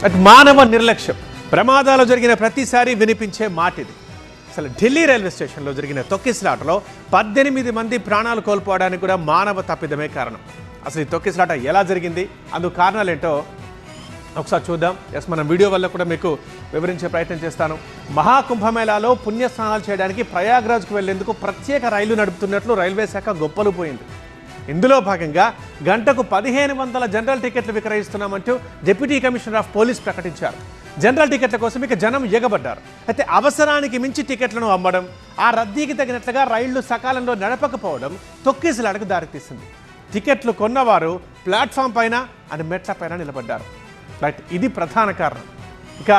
అటు మానవ నిర్లక్ష్యం. ప్రమాదాలు జరిగిన ప్రతిసారి వినిపించే మాట ఇది. అసలు ఢిల్లీ రైల్వే స్టేషన్లో జరిగిన తొక్కిసలాటలో 18 మంది ప్రాణాలు కోల్పోవడానికి కూడా మానవ తప్పిదమే కారణం. అసలు ఈ తొక్కిసలాట ఎలా జరిగింది, అందుకు కారణాలు ఏంటో ఒకసారి చూద్దాం. మనం వీడియో వల్ల కూడా మీకు వివరించే ప్రయత్నం చేస్తాను. మహాకుంభమేళాలో పుణ్యస్నానాలు చేయడానికి ప్రయాగ్రాజ్కు వెళ్లేందుకు ప్రత్యేక రైలు నడుపుతున్నట్లు రైల్వే శాఖ గొప్పలు పోయింది. ఇందులో భాగంగా గంటకు 1500 జనరల్ టికెట్లు విక్రయిస్తున్నామంటూ డిప్యూటీ కమిషనర్ ఆఫ్ పోలీస్ ప్రకటించారు. జనరల్ టికెట్ల కోసం ఇక జనం ఎగబడ్డారు. అయితే అవసరానికి మించి టికెట్లను అమ్మడం, ఆ రద్దీకి తగినట్లుగా రైళ్లు సకాలంలో నడపకపోవడం తొక్కిసలాటకు దారితీసింది. టికెట్లు కొన్నవారు ప్లాట్ఫామ్ పైన అండ్ మెట్ల పైన నిలబడ్డారు. రైట్, ఇది ప్రధాన కారణం. ఇక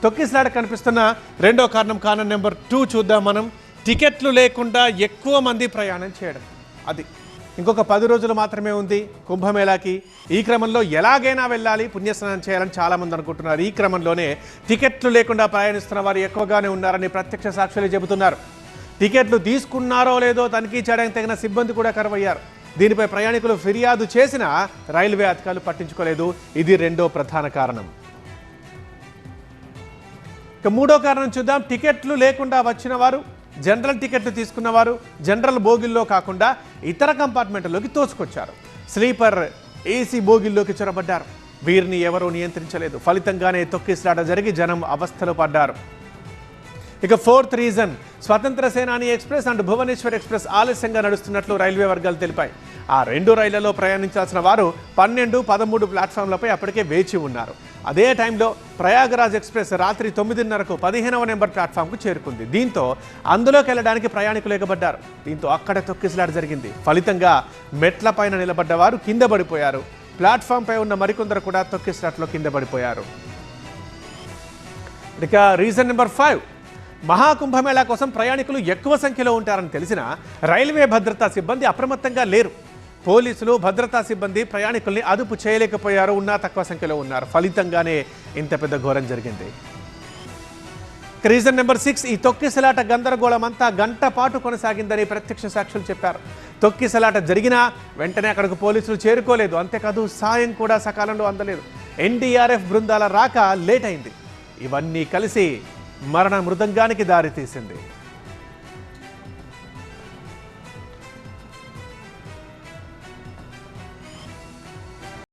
తొక్కిసలాట కనిపిస్తున్న రెండో కారణం నెంబర్ 2 చూద్దాం మనం. టికెట్లు లేకుండా ఎక్కువ మంది ప్రయాణం చేయడం. అది ఇంకొక 10 రోజులు మాత్రమే ఉంది కుంభమేళాకి. ఈ క్రమంలో ఎలాగైనా వెళ్ళాలి, పుణ్యస్నానం చేయాలని చాలామంది అనుకుంటున్నారు. ఈ క్రమంలోనే టికెట్లు లేకుండా ప్రయాణిస్తున్న వారు ఎక్కువగానే ఉన్నారని ప్రత్యక్ష సాక్షులు చెబుతున్నారు. టికెట్లు తీసుకున్నారో లేదో తనిఖీ చేయడానికి తగిన సిబ్బంది కూడా కరువయ్యారు. దీనిపై ప్రయాణికులు ఫిర్యాదు చేసినా రైల్వే అధికారులు పట్టించుకోలేదు. ఇది రెండో ప్రధాన కారణం. ఇక మూడో కారణం చూద్దాం. టికెట్లు లేకుండా వచ్చిన వారు, జనరల్ టికెట్లు తీసుకున్నవారు జనరల్ బోగిల్లో కాకుండా ఇతర కంపార్ట్మెంట్లోకి తోసుకొచ్చారు. Sleeper AC బోగిల్లోకి చొరబడ్డారు. వీరిని ఎవరూ నియంత్రించలేదు. ఫలితంగానే తొక్కిసలాట జరిగి జనం అవస్థలు పడ్డారు. ఇక 4th రీజన్, స్వతంత్ర సేనాని ఎక్స్ప్రెస్ అండ్ భువనేశ్వర్ ఎక్స్ప్రెస్ ఆలస్యంగా నడుస్తున్నట్లు రైల్వే వర్గాలు తెలిపాయి. ఆ 2 రైళ్లలో ప్రయాణించాల్సిన వారు 12, 13 ప్లాట్ఫామ్లపై అప్పటికే వేచి ఉన్నారు. అదే టైంలో ప్రయాగరాజ్ ఎక్స్ప్రెస్ రాత్రి 9:30కు 15వ నెంబర్ ప్లాట్ఫామ్కు చేరుకుంది. దీంతో అందులోకి వెళ్ళడానికి ప్రయాణికులు ఎగబడ్డారు. దీంతో అక్కడ తొక్కిసలాట జరిగింది. ఫలితంగా మెట్ల పైన నిలబడ్డ వారు కింద పడిపోయారు. ప్లాట్ఫామ్పై ఉన్న మరికొందరు కూడా తొక్కిసలాటలో కింద పడిపోయారు. ఇక రీజన్ నెంబర్ 5, మహాకుంభమేళా కోసం ప్రయాణికులు ఎక్కువ సంఖ్యలో ఉంటారని తెలిసినా రైల్వే భద్రతా సిబ్బంది అప్రమత్తంగా లేరు. పోలీసులు, భద్రతా సిబ్బంది ప్రయాణికుల్ని అదుపు చేయలేకపోయారు. ఉన్నా తక్కువ సంఖ్యలో ఉన్నారు. ఫలితంగానే ఇంత పెద్ద ఘోరం జరిగింది. రీజన్ నెంబర్ 6, ఈ తొక్కిసలాట గందరగోళం అంతా గంట పాటు కొనసాగిందని ప్రత్యక్ష సాక్షులు చెప్పారు. తొక్కిసలాట జరిగినా వెంటనే అక్కడికి పోలీసులు చేరుకోలేదు. అంతేకాదు సాయం కూడా సకాలంలో అందలేదు. NDRF బృందాల రాక లేట్ అయింది. ఇవన్నీ కలిసి మరణ మృదంగానికి దారితీసింది.